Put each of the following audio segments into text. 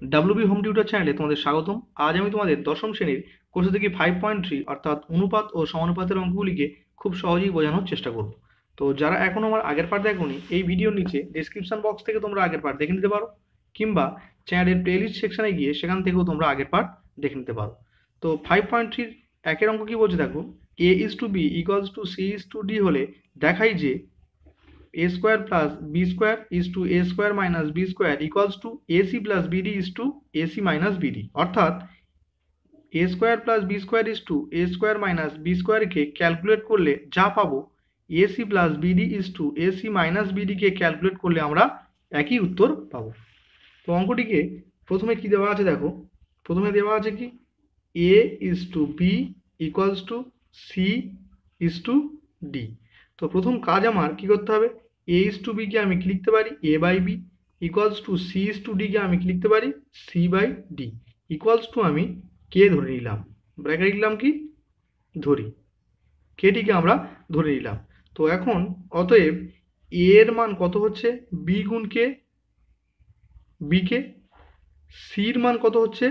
WB home tutor চ্যানেলে তোমাদের স্বাগতম। আজ আমি তোমাদের দশম শ্রেণীর কোর্স থেকে 5.3 অর্থাৎ অনুপাত ও সমানুপাতের অঙ্কগুলিকে খুব সহজেই বোঝানোর চেষ্টা করব। তো যারা এখনো আমার আগের পার্ট দেখোনি, এই ভিডিওর নিচে ডেসক্রিপশন বক্স থেকে তোমরা আগের পার্ট দেখে নিতে পারো, কিংবা চ্যানেলের প্লেলিস্ট সেকশনে গিয়ে সেখান থেকেও তোমরা আগের পার্ট দেখে নিতে পারো। তো 5.3 একের অঙ্ক কি বলছে দেখো, a is to b equals to c is to d হলে দেখাই যে a square plus b square is to a square minus b square equals to ac plus bd is to ac minus bd। অর্থাৎ a square plus b square is to a square minus b square K calculate করলে যা পাবো, ac plus bd is to ac minus bd K calculate করলে আমরা একই উত্তর পাবো। তো অঙ্কটিকে প্রথমে কি দেওয়া আছে দেখো, প্রথমে দেওয়া আছে কি a is to b equals to c is to d। তো প্রথম কাজ আমার কি করতে হবে, a is to b কে আমি কি লিখতে পারি, a by b equals to c is to d কে আমি কি লিখতে পারি, c by d equals to আমি কে ধরে নিলাম, ব্র্যাকেট লিখলাম কি ধরি, কেটিকে আমরা ধরে নিলাম। তো এখন অতএব a এর মান কত হচ্ছে b গুণ কে, b কে, c এর মান কত হচ্ছে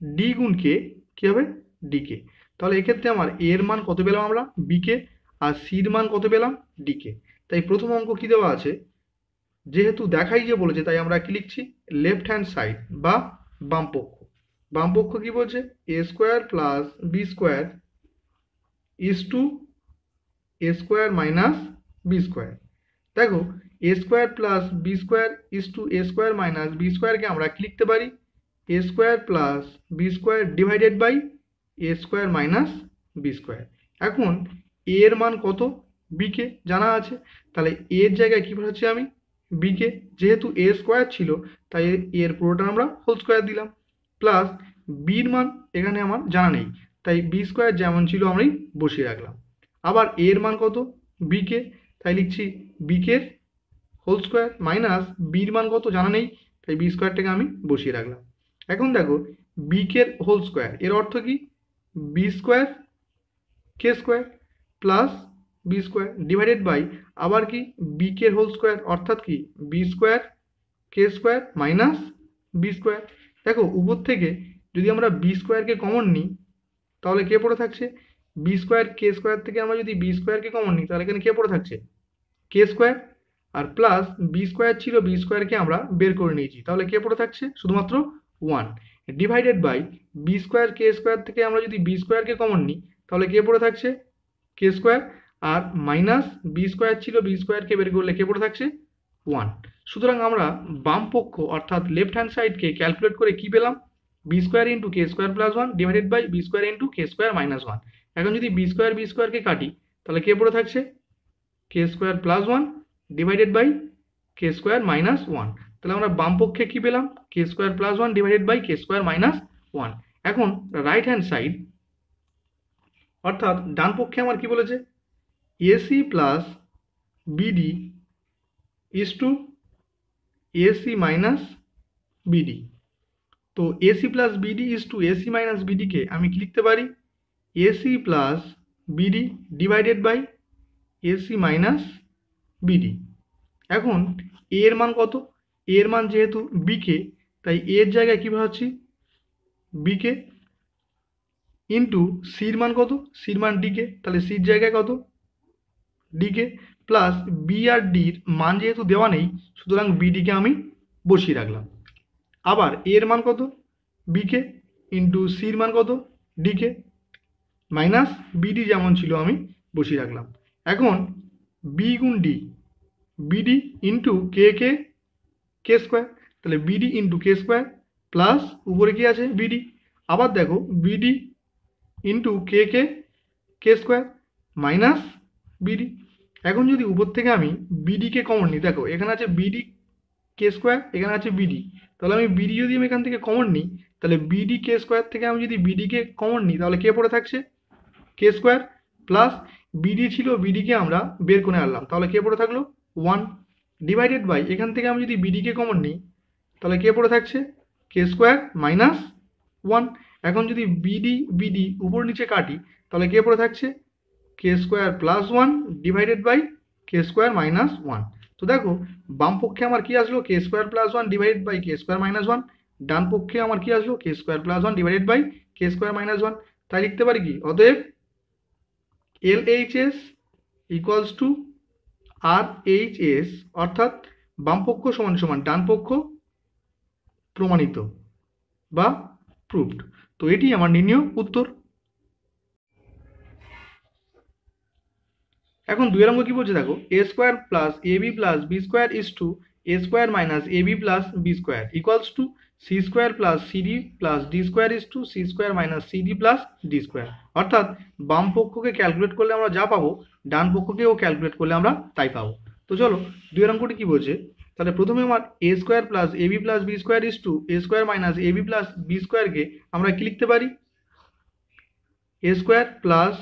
d গুণ কে, কি হবে d কে। তাহলে এক্ষেত্রে আমার a এর মান কত পেলাম আমরা, b কে, আর c এর মান কত পেলাম, d কে। তাই প্রথম অঙ্ক কি দেওয়া আছে, যেহেতু দেখাই যে বলেছে তাই আমরা কি লিখছি, লেফট হ্যান্ড সাইড বা বাম পক্ষ। বাম পক্ষ কি বলছে, A square plus B square is to A square minus B square. দেখো A square plus B square is to A square minus B স্কোয়ারকে আমরা কি লিখতে পারি, A square plus B square divided by A square minus B square. এখন A এর মান কত, বি কে জানা আছে, তাহলে এর জায়গায় কি বসাচ্ছি আমি, বি কে, যেহেতু এ স্কোয়ার ছিল তাই এর পুরোটা আমরা হোল স্কোয়ার দিলাম, প্লাস বির মান এখানে আমার জানা নেই তাই বি স্কোয়ার যেমন ছিল আমি বসিয়ে রাখলাম। আবার এর মান কত, বি কে, তাই লিখছি B K whole square minus বির মান কত জানা নেই তাই বি স্কোয়ারটাকে আমি বসিয়ে রাখলাম। এখন দেখো বি কে হোল স্কোয়ার এর অর্থ কি, B square K square plus B square divided by আবার কি বি কে হোল স্কোয়ার অর্থাৎ কি B square K square minus B square. দেখো উপর থেকে যদি আমরা বি স্কোয়ারকে কমন নিই তাহলে কে পড়ে থাকছে, বি স্কোয়ার কে স্কোয়ার থেকে আমরা যদি বি স্কোয়ারকে কমন নিই তাহলে এখানে কে পড়ে থাকছে, কে স্কোয়ার, আর প্লাস বি স্কোয়ার ছিল বি স্কোয়ারকে আমরা বের করে নিয়েছি তাহলে কে পড়ে থাকছে শুধুমাত্র one, divided by B square K square থেকে আমরা যদি বি স্কোয়ারকে কমন নিই তাহলে কে পড়ে থাকছে কে স্কোয়ার, আর মাইনাস বি স্কোয়ার ছিল বি স্কোয়ারকে বের করলে কে পড়ে থাকছে ওয়ান। সুতরাং আমরা বাম পক্ষ অর্থাৎ লেফট হ্যান্ড সাইডকে ক্যালকুলেট করে কি পেলাম, B square into K square plus one divided by B square into K square minus one. এখন যদি বি স্কোয়ারকে কাটি তাহলে কে পড়ে থাকছে K square plus one divided by K square minus one. তাহলে আমরা বাম পক্ষে কি পেলাম, K square plus one divided by K square minus one. এখন রাইট হ্যান্ড সাইড অর্থাৎ ডান পক্ষে আমার কি বলেছে, AC plus BD is to AC minus BD. তো AC plus BD is to AC minus বিডিকে আমি কি লিখতে পারি, AC plus BD divided by AC minus BD. এখন এর মান কত, এর মান যেহেতু বিকে তাই এর জায়গায় কী বসাচ্ছি, বিকে ইন্টু সির মান কত, সির মান ডিকে, তাহলে সির জায়গায় কত ডিকে, প্লাস বি আর ডির মান যেহেতু দেওয়া নেই সুতরাং বিডিকে আমি বসিয়ে রাখলাম। আবার এর মান কত বিকে ইন্টু সির মান কত ডিকে, মাইনাস বিডি যেমন ছিল আমি বসিয়ে রাখলাম। এখন বি গুণ ডি, বিডি ইন্টু কে কে কে স্কোয়ার, তাহলে BD into K square plus উপরে কি আছে বিডি, আবার দেখো বিডি ইন্টু কে কে কে স্কোয়ার মাইনাস বিডি। এখন যদি উপর থেকে আমি বিডিকে কমন নিই, দেখো এখানে আছে বিডি কে স্কোয়ার, এখানে আছে বিডি, তাহলে আমি বিডি যদি আমি এখান থেকে কমন নিই তাহলে বিডি কে স্কোয়ার থেকে আমি যদি বিডিকে কমন নিই তাহলে কে পড়ে থাকছে কে স্কোয়ার, প্লাস বিডি ছিল বিডিকে আমরা বের করে আনলাম তাহলে কে পড়ে থাকলো ওয়ান, ডিভাইডেড বাই এখান থেকে আমি যদি বিডিকে কমন নিই তাহলে কে পড়ে থাকছে কে স্কোয়ার মাইনাস ওয়ান। এখন যদি বিডি উপর নিচে কাটি তাহলে কে পড়ে থাকছে K square plus one divided by K square minus one. তো দেখো বাম পক্ষে আমার কি আসলো K square plus one divided by K square minus one, ডান পক্ষে আমার কি আসলো K square plus one divided by K square minus one. তাই লিখতে পারি কি, অতএব LHS ইকুয়ালস টু RHS, অর্থাৎ বাম পক্ষ সমান সমান ডান পক্ষ প্রমাণিত বা প্রুভড। তো এটি আমার নির্ণয় উত্তর। এখন 2 অঙ্ক কি বলছে দেখো, A square plus AB plus B square is to A square minus AB plus B square equals to C square plus CD plus D square is to C square minus CD plus D square. অর্থাৎ বাম পক্ষকে calculate করলে আমরা যা পাবো ডান পক্ষকেও calculate করলে আমরা তাই পাবো। তো চলো 2 অঙ্কটি কি বলছে, তাহলে প্রথমে আমার A square plus AB plus B square is to A square minus AB plus B স্কোয়ারকে আমরা কি লিখতে পারি, A square plus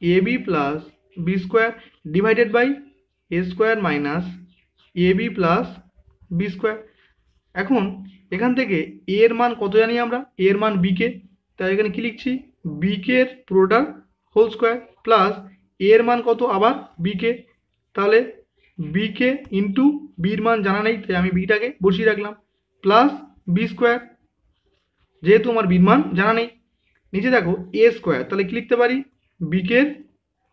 AB plus B square divided by A square minus AB plus B square. এখন এখান থেকে এ এর মান কত জানি আমরা, এ এর মান বি কে, তাই এখানে কি লিখছি বি কে এর পুরোটা হোল স্কোয়ার প্লাস এ এর মান কত আবার বি কে, তাহলে বি কে ইন্টু বির মান জানা নেই তাই আমি বিটাকে বসিয়ে রাখলাম প্লাস বি স্কোয়ার, যেহেতু আমার বির মান জানা নেই। নিচে দেখো এ স্কোয়ার, তাহলে কি লিখতে পারি B K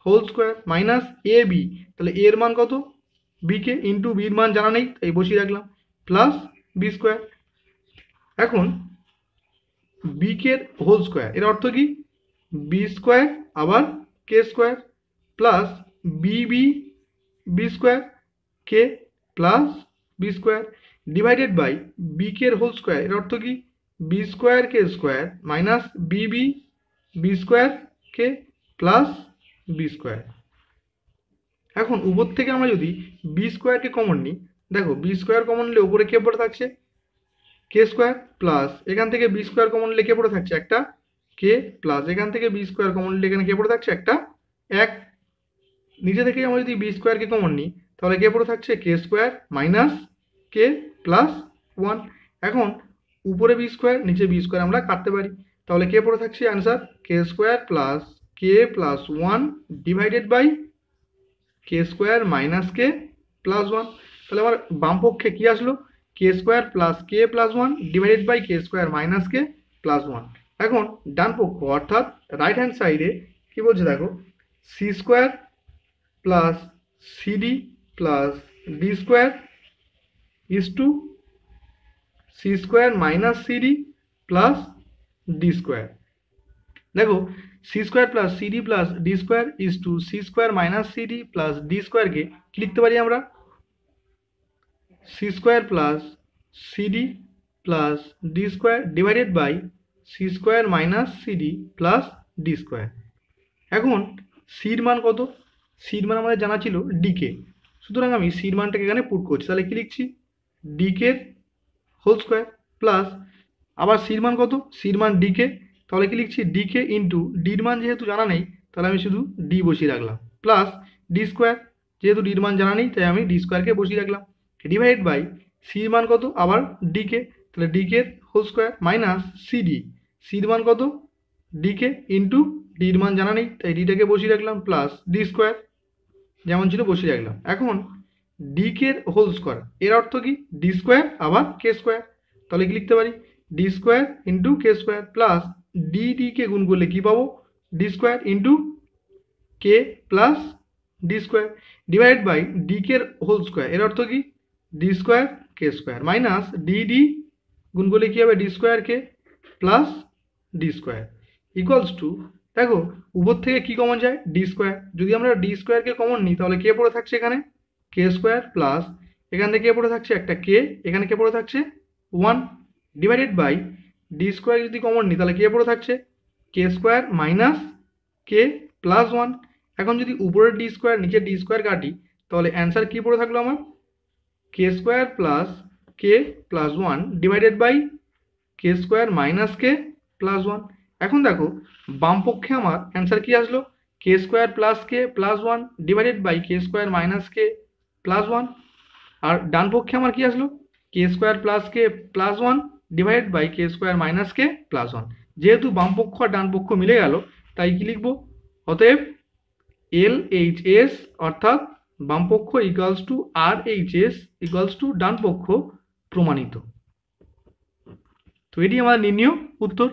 whole square minus A B, তাহলে এর মান কত বি কে ইন্টু বির মান জানা নেই তাই বসিয়ে রাখলাম প্লাস বি স্কোয়ার। এখন বি কে হোল স্কোয়ার এর অর্থ কি বি স্কোয়ার আবার K square plus B B B square K plus B square divided by B K whole square এর অর্থ কি B square K square minus B B B square K plus B square. এখন উপর থেকে আমরা যদি B স্কোয়ারকে common নিই, দেখো বি স্কোয়ার কমন নিলে উপরে কে পড়ে থাকছে কে স্কোয়ার প্লাস এখান থেকে বি স্কোয়ার কমন নিলে কে পড়ে থাকছে একটা কে প্লাস এখান থেকে বি স্কোয়ার কমন নিলে এখানে কে পড়ে থাকছে একটা এক। নিচে থেকে আমরা যদি বি স্কোয়ারকে কমন নিই তাহলে কে পড়ে থাকছে K square minus K plus one. এখন উপরে বি স্কোয়ার নিচে বি স্কোয়ার আমরা কাটতে পারি, তাহলে কে পড়ে থাকছে answer K square plus K plus one divided by K square minus K plus one. তাহলে আমার বাম পক্ষে কি আসলো K square plus K plus one divided by K square minus K plus one. এখন ডান পক্ষ অর্থাৎ রাইট হ্যান্ড সাইডে কি বলছে দেখো C square plus CD plus D square is to C square minus CD plus D square. দেখো C square plus CD plus D square is to C square minus CD plus D স্কোয়ারকে কি লিখতে পারি আমরা C square plus CD plus D square divided by C square minus CD plus D square. এখন সির মান কত, সির মান আমাদের জানা ছিল ডিকে, সুতরাং আমি সির মানটাকে এখানে পুট করছি, তাহলে কি লিখছি ডিকে হোল স্কোয়ার প্লাস আবার সির মান কত সির মান ডিকে, তাহলে কি লিখছি ডিকে ইন্টু ডির মান যেহেতু জানা নেই তাহলে আমি শুধু ডি বসিয়ে রাখলাম প্লাস ডি স্কোয়ার, যেহেতু ডির মান জানা নেই তাই আমি ডি স্কোয়ারকে বসিয়ে রাখলাম ডিভাইড বাই সির মান কত আবার ডিকে, তাহলে DK whole square minus CD, সির মান কত ডিকে ইন্টু ডির মান জানা নেই তাই ডিটাকে বসিয়ে রাখলাম প্লাস ডি স্কোয়ার যেমন ছিল বসিয়ে রাখলাম। এখন ডিকে হোল স্কোয়ার এর অর্থ কি ডি স্কোয়ার আবার কে স্কোয়ার, তাহলে কি লিখতে পারি D square into K square plus DK গুণ করলে কি পাবো D square into K plus D square divide by DK whole square এর অর্থ কি D square K square minus D গুণ করলে কি হবে D square K plus D square equals to, দেখো উপর থেকে কি কমন যায় ডি স্কোয়ার, যদি আমরা ডি স্কোয়ারকে কমন নিই তাহলে কে পড়ে থাকছে এখানে কে স্কোয়ার প্লাস এখান থেকে কে পড়ে থাকছে একটা কে, এখানে কে পড়ে থাকছে one divided by D square যদি কমন নিই তাহলে কে পড়ে থাকছে K square minus K plus one. এখন যদি উপরের ডি স্কোয়ার নিচে ডি স্কোয়ার কাটি তাহলে অ্যান্সার কি পড়ে থাকলো আমার K square plus K plus one divided by K square minus K plus one. এখন দেখো বাম পক্ষে আমার অ্যান্সার কি আসলো K square plus K plus one divided by K square minus K plus one, আর ডান পক্ষে আমার কি আসলো K square plus K plus one divided by K square minus K plus one. যেহেতু বাম পক্ষ আর ডান পক্ষ মিলে গেল তাই কি লিখবো অতএব LHS অর্থাৎ বাম পক্ষ equals to RHS equals to ডান পক্ষ প্রমাণিত। তো এটি আমাদের নির্ণীয় উত্তর।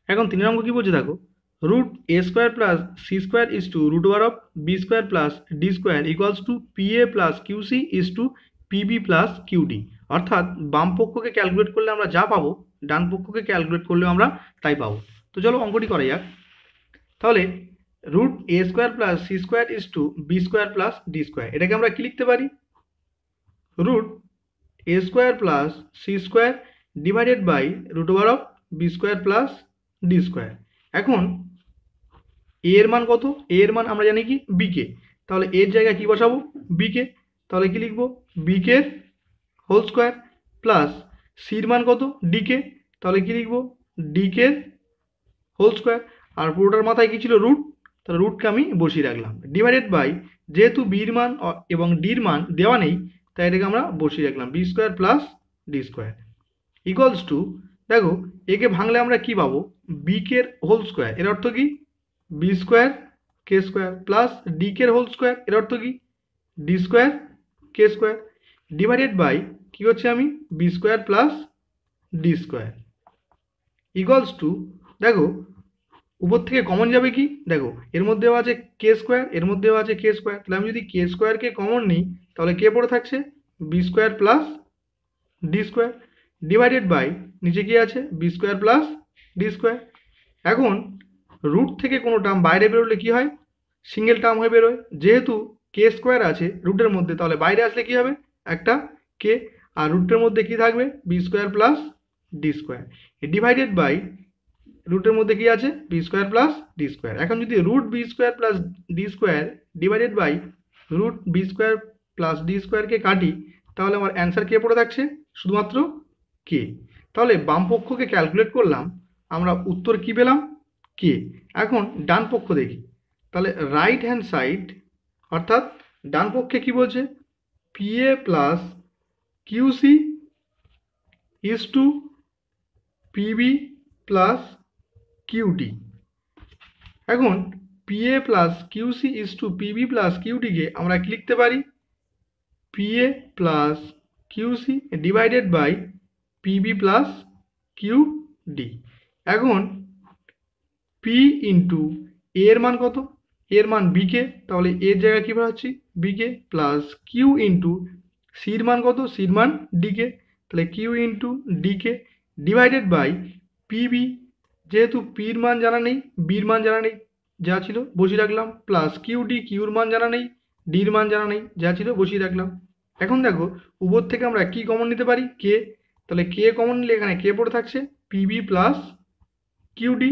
এখন 3 অঙ্ক কি বলছে দেখো, root A square plus C square is to root over of B square plus D square equals to P A plus Q C is to PB plus QD. অর্থাৎ বাম পক্ষকে ক্যালকুলেট করলে আমরা যা পাবো ডান পক্ষকে ক্যালকুলেট করলেও আমরা তাই পাবো। তো চলো অঙ্কটি করা যাক। তাহলে root A square plus C square is to B square plus D square, এটাকে আমরা কি লিখতে পারি, root A square plus C square divided by root over of B square plus D square. এখন এ এর মান কত, এ এর মান আমরা জানি কি বিকে, তাহলে এর জায়গায় কি বসাবো বিকে, তাহলে কি লিখবো বিকে হোল স্কোয়ার প্লাস সির মান কত ডিকে, তাহলে কি লিখবো ডিকে হোল স্কোয়ার, আর পুরোটার মাথায় কি ছিল রুট, তাহলে রুটকে আমি বসিয়ে রাখলাম, ডিভাইডেড বাই যেহেতু বির মান এবং ডির মান দেওয়া নেই তাই এটাকে আমরা বসিয়ে রাখলাম B square plus D square equals to, দেখো একে ভাঙলে আমরা কি পাবো বিকের হোল স্কোয়ার, এর অর্থ কি B square K square plus ডিকের হোল স্কোয়ার, এর অর্থ কি D square K square divided by কি হচ্ছে আমি B square plus D square equals to, দেখো উপর থেকে কমন যাবে কি, দেখো এর মধ্যেও আছে কে স্কোয়ার এর মধ্যেও আছে কে স্কোয়ার, তাহলে আমি যদি কে স্কোয়ারকে কমন নিই তাহলে কে পড়ে থাকছে B square plus D square divided by নিচে কি আছে B square plus D square. এখন রুট থেকে কোনো টার্ম বাইরে বেরোলে কি হয় সিঙ্গেল টার্ম হয়ে বেরোয়, যেহেতু কে স্কোয়ার আছে রুটের মধ্যে তাহলে বাইরে আসলে কি হবে একটা কে, আর রুটের মধ্যে কি থাকবে B square plus D square divided by রুটের মধ্যে কি আছে B square plus D square. এখন যদি root B square plus D square divided by root B square plus D স্কোয়ারকে কাটি তাহলে আমার অ্যান্সার কে পড়ে থাকছে শুধুমাত্র কে, তাহলে বাম পক্ষকে ক্যালকুলেট করলাম আমরা উত্তর কি পেলাম কে। এখন ডান পক্ষ দেখি, তাহলে রাইট হ্যান্ড সাইড অর্থাৎ ডান পক্ষে কি বলছে P A plus Q C is to PB plus QD. এখন P A plus Q C is to PB plus কিউডিকে আমরা কি লিখতে পারি P A plus Q C divided by PB plus QD. এখন পি ইন্টু এর মান কত, এর মান বিকে, তাহলে এর জায়গায় কী পাচ্ছি বিকে প্লাস কিউ ইন্টু সির মান কত সির মান ডিকে, তাহলে Q into DK divided by PB, যেহেতু পির মান জানা নেই বির মান জানা নেই যা ছিল বসিয়ে রাখলাম প্লাস কিউডি কিউর মান জানা নেই ডির মান জানা নেই যা ছিল বসিয়ে রাখলাম। এখন দেখো উপর থেকে আমরা কি কমন নিতে পারি কে, তাহলে কে কমন নিলে এখানে কে পড়ে থাকছে পিবি প্লাস কিউডি,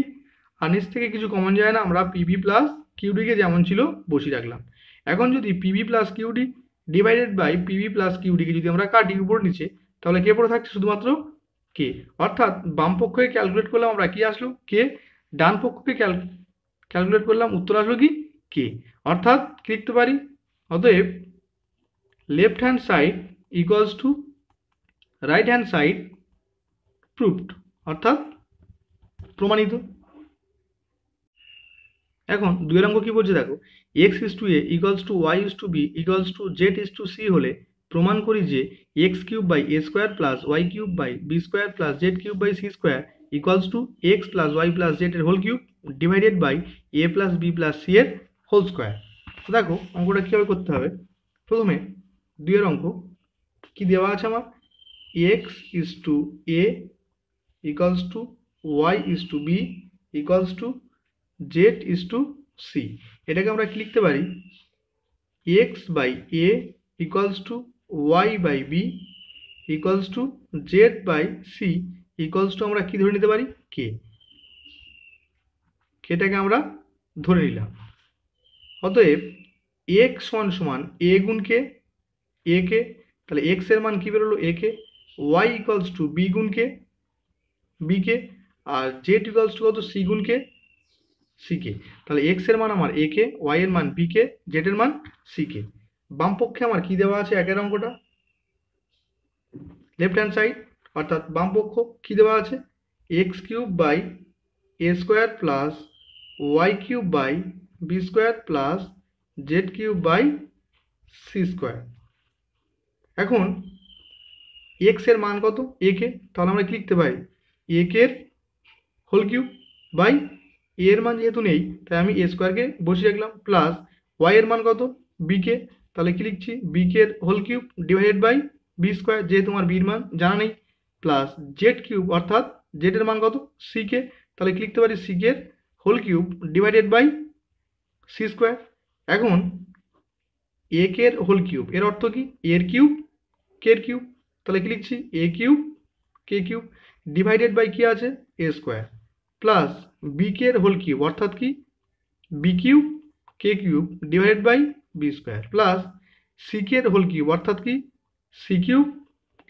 আর নিচ থেকে কিছু কমন যায় না আমরা পিবি প্লাস কিউডিকে যেমন ছিল বসিয়ে রাখলাম। এখন যদি PB plus QD divided by PB plus কিউডিকে যদি আমরা কাটি উপর নিচে তাহলে কে পড়ে থাকছে শুধুমাত্র কে, অর্থাৎ বাম পক্ষকে ক্যালকুলেট করলাম আমরা কি আসলো কে, ডান পক্ষকে ক্যালকুলেট করলাম উত্তর আসলো কি কে, অর্থাৎ কি লিখতে পারি অতএব left hand side equals to right hand side proved, অর্থাৎ প্রমাণিত। এখন দুই অঙ্ক কি বলছে দেখো X is to A equals to Y is to B equals to Z is to C হলে প্রমাণ করি যে X cube by A square plus Y cube by B square plus Z cube by C square equals to X plus Y plus Z এর whole cube divided by A plus B plus C এর whole square. তো দেখো অঙ্কটা কীভাবে করতে হবে, প্রথমে দুইয়ের অঙ্ক কি দেওয়া আছে আমার X is to A equals to Y is to B equals to Z is to C, এটাকে আমরা কি লিখতে পারি X by A equals to Y by B equals to Z by C equals to আমরা কি ধরে নিতে পারি কে, কেটাকে আমরা ধরে নিলাম। অতএব এক্স সমান সমান এ গুণ কে এ কে, তাহলে এক্স এর মান কি বেরোলো A K, Y equals to B গুণ কে বি কে, আর জেড ইকুয়ালস টু কত সি গুণ কে সি কে, তাহলে এক্স এর মান আমার এ কে, ওয়াই এর মান বি কে, জেড এর মান সি কে। বাম পক্ষে আমার কি দেওয়া আছে একের অঙ্কটা লেফট হ্যান্ড সাইড অর্থাৎ বাম পক্ষ কি দেওয়া আছে X cube by A square plus Y cube by B square plus Z cube by C square. এখন এক্স এর মান কত এ কে, তাহলে আমরা কি লিখতে পারি এ কে এর হোল কিউব বাই এ এর মান যেহেতু নেই তাই আমি এ স্কোয়ারকে বসিয়ে রাখলাম, প্লাস ওয়াই এর মান কত বি কে, তাহলে কি লিখছি বি কে এর whole cube divided by B square, যেহেতু আমার বির মান জানা নেই, প্লাস জেড কিউব অর্থাৎ জেড এর মান কত সি কে, তাহলে কি লিখতে পারি সি কে এর whole cube divided by C square. এখন এ কে এর হোল কিউব এর অর্থ কি এর কিউব কে এর কিউব, তাহলে কি লিখছি A cube K cube divided by কি আছে A square, plus B K এর হোল কিউব অর্থাৎ কি B cube K cube divided by B square, plus C K এর হোল কিউব অর্থাৎ কি C cube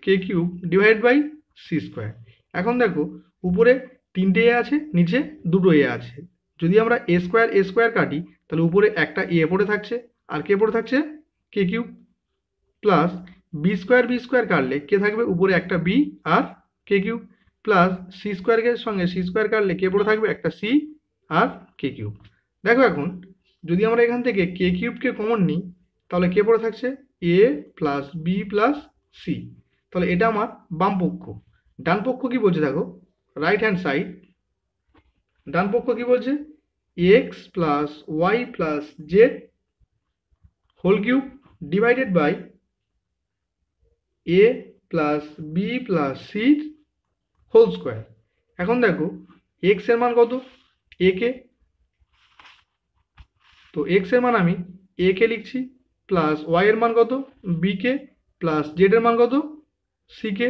K cube divided by C square. এখন দেখো উপরে তিনটে এ আছে, নিচে দুটো এ আছে, যদি আমরা এ স্কোয়ার কাটি তাহলে উপরে একটা এ পড়ে থাকছে আর কে পড়ে থাকছে কে কিউব, প্লাস বি স্কোয়ার কাটলে কে থাকবে উপরে একটা বি আর কে কিউব, প্লাস সি স্কোয়ারের সঙ্গে সি স্কোয়ার কাটলে কে পড়ে থাকবে একটা সি আর কে কিউব। দেখো এখন যদি আমরা এখান থেকে কে কিউবকে কমন নিই তাহলে কে পড়ে থাকছে এ প্লাস বি প্লাস সি, তাহলে এটা আমার বাম পক্ষ। ডান পক্ষ কি বলছে দেখো রাইট হ্যান্ড সাইড, ডান পক্ষ কি বলছে X plus Y plus Z whole cube divided by A plus B plus C whole square. এখন দেখো এক্স এর মান কত এ কে, তো এক্স এর মান আমি এ কে লিখছি, প্লাস ওয়াই এর মান কত বি কে, প্লাস জেড এর মান কত সি কে,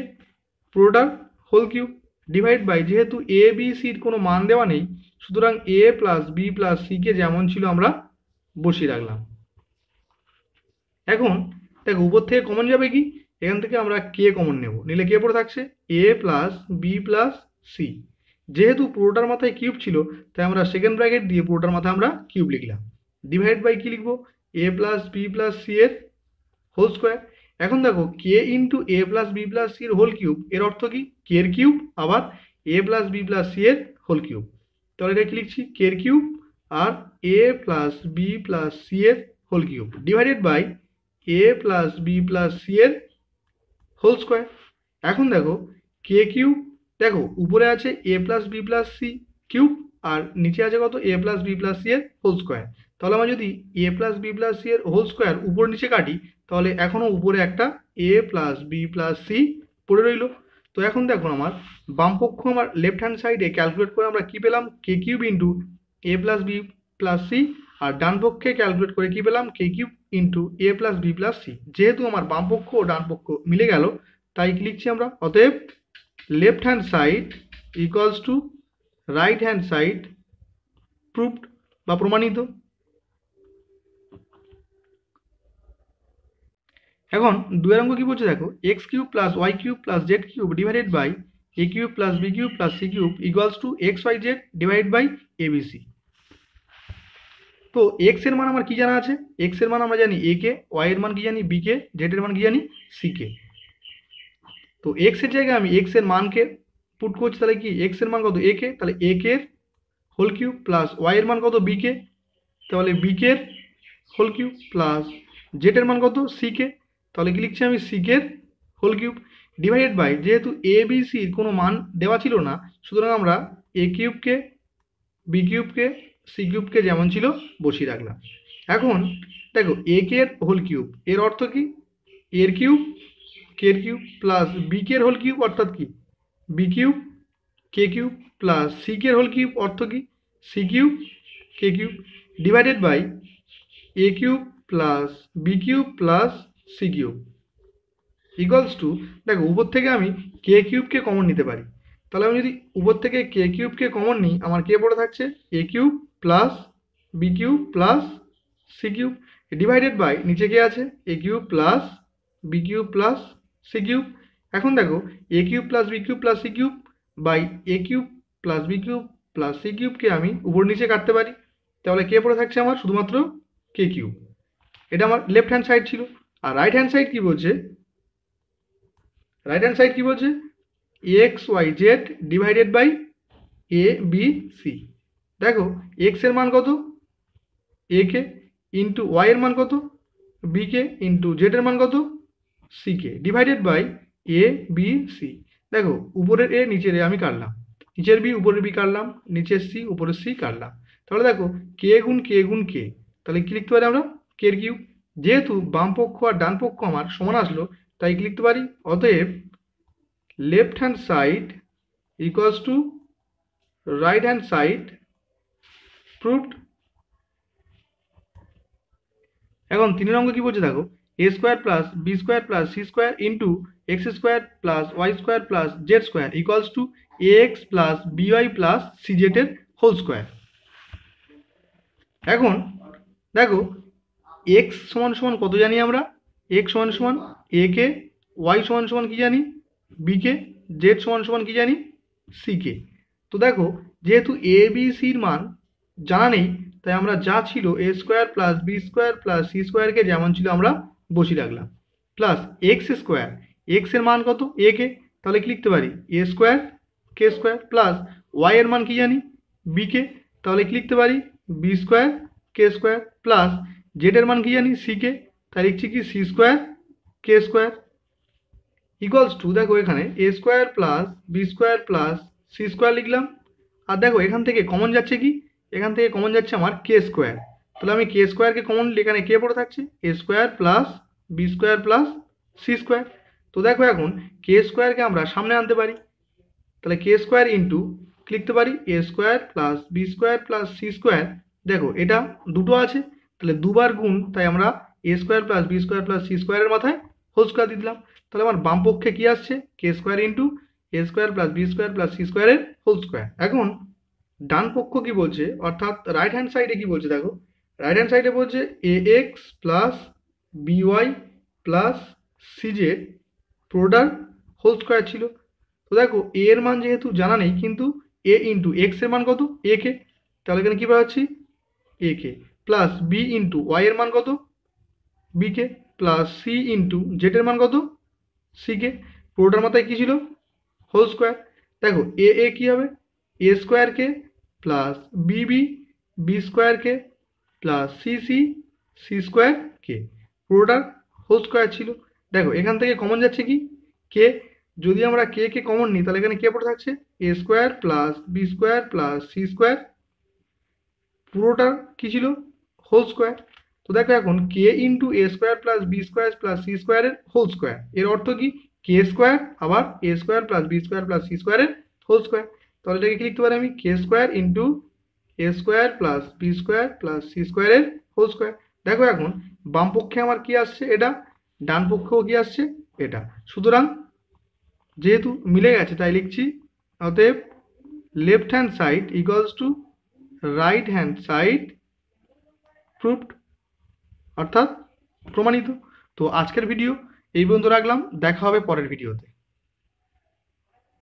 পুরোটার হোল কিউব ডিভাইড বাই, যেহেতু এ বি সির কোনো মান দেওয়া নেই সুতরাং এ প্লাস বি প্লাস সি কে যেমন ছিল আমরা বসিয়ে রাখলাম। এখন দেখো উপর থেকে কমন যাবে কি এখান থেকে আমরা কে কমন নেব, নিলে কে পড়ে থাকছে এ প্লাস বি প্লাস সি, যেহেতু পুরোটার মাথায় কিউব ছিল তাই আমরা সেকেন্ড ব্র্যাকেট দিয়ে পুরোটার মাথায় আমরা কিউব লিখলাম, ডিভাইড বাই কি লিখবো A plus B plus C এর হোল স্কোয়ার। এখন দেখো K into A plus B plus C এর হোল কিউব এর অর্থ কি কে এর কিউব আবার A plus B plus C এর হোল কিউব, তাহলে এটা কি লিখছি কে এর কিউব আর A plus B plus C এর whole cube divided by A plus B plus C এর হোল স্কোয়ার। এখন দেখো কে কিউব, দেখো উপরে আছে A plus B plus C cube আর নিচে আছে কত A plus B plus C এর হোল স্কোয়ার, তাহলে আমরা যদি A plus B plus C এর হোল স্কোয়ার উপর নিচে কাটি তাহলে এখনো উপরে একটা A plus B plus C পড়ে রইল। তো এখন দেখো আমার বাম পক্ষ আমার লেফট হ্যান্ড সাইডে ক্যালকুলেট করে আমরা কি পেলাম K cube into A plus B plus C, আর ডান পক্ষে ক্যালকুলেট করে কি পেলাম K cube into A plus B plus C. যেহেতু আমার বাম পক্ষ ও ডান পক্ষ মিলে গেল তাই কি লিখছি আমরা, অতএব left hand side equals to right hand side proved বা প্রমাণিত। এখন দুয়ের অঙ্ক কি বলছে দেখো X cube plus Y cube plus Z cube divided by A cube plus B cube plus C cube equals to X Y Z divide by A B C. তো X এর মান আমার কি জানা আছে, এক্স এর মান আমরা জানি এ কে, ওয়াই এর মান কি জানি বি কে, জেড এর মান কি জানি সি কে। তো এক্স এর জায়গায় আমি এক্স এর মানকে পুট করছি, তাহলে কি এক্স এর মান কত এ কে, তাহলে এ কে এর হোল কিউব, প্লাস ওয়াই এর মান কত বি কে, তাহলে বি কে এর হোল কিউব, প্লাস জেড এর মান কত সি কে, তাহলে কি লিখছি আমি সি কে এর হোল কিউব ডিভাইডেড বাই, যেহেতু এ বি সির কোনো মান দেওয়া ছিল না সুতরাং আমরা এ কিউবকে বি কিউবকে সি কিউবকে যেমন ছিল বসিয়ে রাখলাম। এখন দেখো এ কে এর হোল কিউব এর অর্থ কি এর কিউব কে এর কিউব, প্লাস বি কে এর হোল কিউব অর্থাৎ কি B cube K cube, plus C K এর হোল কিউব অর্থ কি C cube K cube divided by A cube plus B cube plus C cube equals to, দেখো উপর থেকে আমি কে কিউবকে কমন নিতে পারি, তাহলে আমি যদি উপর থেকে কে কিউবকে কমন নিই আমার কে পড়ে থাকছে A cube plus B cube plus C cube divided by নিচে কে আছে A cube plus B cube plus C cube. এখন দেখো A cube plus B cube plus C cube by A cube plus B cube plus C কিউবকে আমি উপর নিচে কাটতে পারি, তাহলে কে পড়ে থাকছে আমার শুধুমাত্র কে কিউব। এটা আমার লেফট হ্যান্ড সাইড ছিল। আর রাইট হ্যান্ড সাইড কি বলছে, রাইট হ্যান্ড সাইড কি বলছে X Y Z divided by A B C. দেখো এক্স এর মান কত এ কে, ইন্টু ওয়াই এর মান কত বি কে, ইন্টু জেড এর মান কত C K divided by A B C. দেখো উপরের এ নিচের এ আমি কাটলাম, নিচের বি উপরের বি কাটলাম, নিচের সি উপরের সি কাটলাম। তাহলে দেখো কে গুণ কে গুণ কে, তাহলে কি লিখতে পারি আমরা, কে এর কিউব। যেহেতু বাম পক্ষ আর ডান পক্ষ আমার সমান আসলো, তাই কি লিখতে পারি, অতএব left hand side equals to right hand side proved. এখন 3 অঙ্ক কি বলছে দেখো, A square plus B square plus C square into X square plus Y square plus Z square equals to A X plus BY plus C Z এর whole square. এখন দেখো x সমান সমান কত জানি আমরা, এক্স সমান সমান এ কে, ওয়াই সমান সমান কি জানি বি কে, জেড সমান সমান কি জানি সি কে। তো দেখো যেহেতু এ বি সির মান জানা নেই, তাই আমরা যা ছিল A square plus B square plus C স্কোয়ারকে যেমন ছিল আমরা বসিয়ে রাখলাম, প্লাস এক্স স্কোয়ার, এক্স এর মান কত এ কে, তাহলে কি লিখতে পারি A square K square, plus Y এর মান কি জানি বি কে, তাহলে কি লিখতে পারি B square K square, plus Z এর মান কি জানি সি কে, তাই লিখছি কি C square K square equals to, দেখো এখানে A square plus B square plus C square লিখলাম। আর দেখো এখান থেকে কমন যাচ্ছে কি, এখান থেকে কমন যাচ্ছে আমার কে স্কোয়ার, তাহলে আমি কে স্কোয়ারকে কমন নিলে এখানে কে পড়ে থাকছে A square plus B square plus C square. তো দেখো এখন কে স্কোয়ারকে আমরা সামনে আনতে পারি, তাহলে কে স্কোয়ার ইন্টু লিখতে পারি A square plus B square plus C square. দেখো এটা দুটো আছে, তাহলে দুবার গুণ, তাই আমরা A square plus B square plus C স্কোয়ারের মাথায় হোল স্কোয়ার দিয়ে দিলাম। তাহলে আমার বাম পক্ষে কি আসছে K square into A square plus B square plus C স্কোয়ারের হোল স্কোয়ার। এখন ডান পক্ষ কি বলছে, অর্থাৎ রাইট হ্যান্ড সাইডে কি বলছে দেখো, রাইট হ্যান্ড সাইডে বলছে A X plus BY plus C Z পুরোটার হোল স্কোয়ার ছিল। তো দেখো এ এর মান যেহেতু জানা নেই, কিন্তু এ ইন্টু এক্স এর মান কত এ কে, তাহলে এখানে কি পাচ্ছি এ কে, প্লাস বি ইন্টু ওয়াই এর মান কত বি কে, প্লাস সি ইন্টু জেড এর মান কত সি কে, পুরোটার মাথায় কি ছিল হোল স্কোয়ার। দেখো এ এ কি হবে A square K, plus B B B square K, plus C C C square K, পুরোটার হোল স্কোয়ার ছিল। দেখো এখান থেকে কমন যাচ্ছে কি কে, যদি আমরা কে কে কমন নিই তাহলে এখানে কে পড়ে থাকছে A square plus B square plus C square, পুরোটা কি ছিল হোল স্কোয়ার। তো দেখো এখন K into A square plus B square plus C স্কোয়ারের হোল স্কোয়ার, এর অর্থ কি কে স্কোয়ার আবার A square plus B square plus C স্কোয়ারের হোল স্কোয়ার। তাহলে এটাকে কি লিখতে পারি আমি K square into A square plus B square plus C স্কোয়ারের হোল স্কোয়ার। দেখো এখন বাম পক্ষে আমার কি আসছে এটা, ডান পক্ষেও কি আসছে এটা, সুতরাং যেহেতু মিলে গেছে তাই লিখছি অতএব left hand side equals to right hand side proved, অর্থাৎ প্রমাণিত। তো আজকের ভিডিও এই পর্যন্ত রাখলাম, দেখা হবে পরের ভিডিওতে।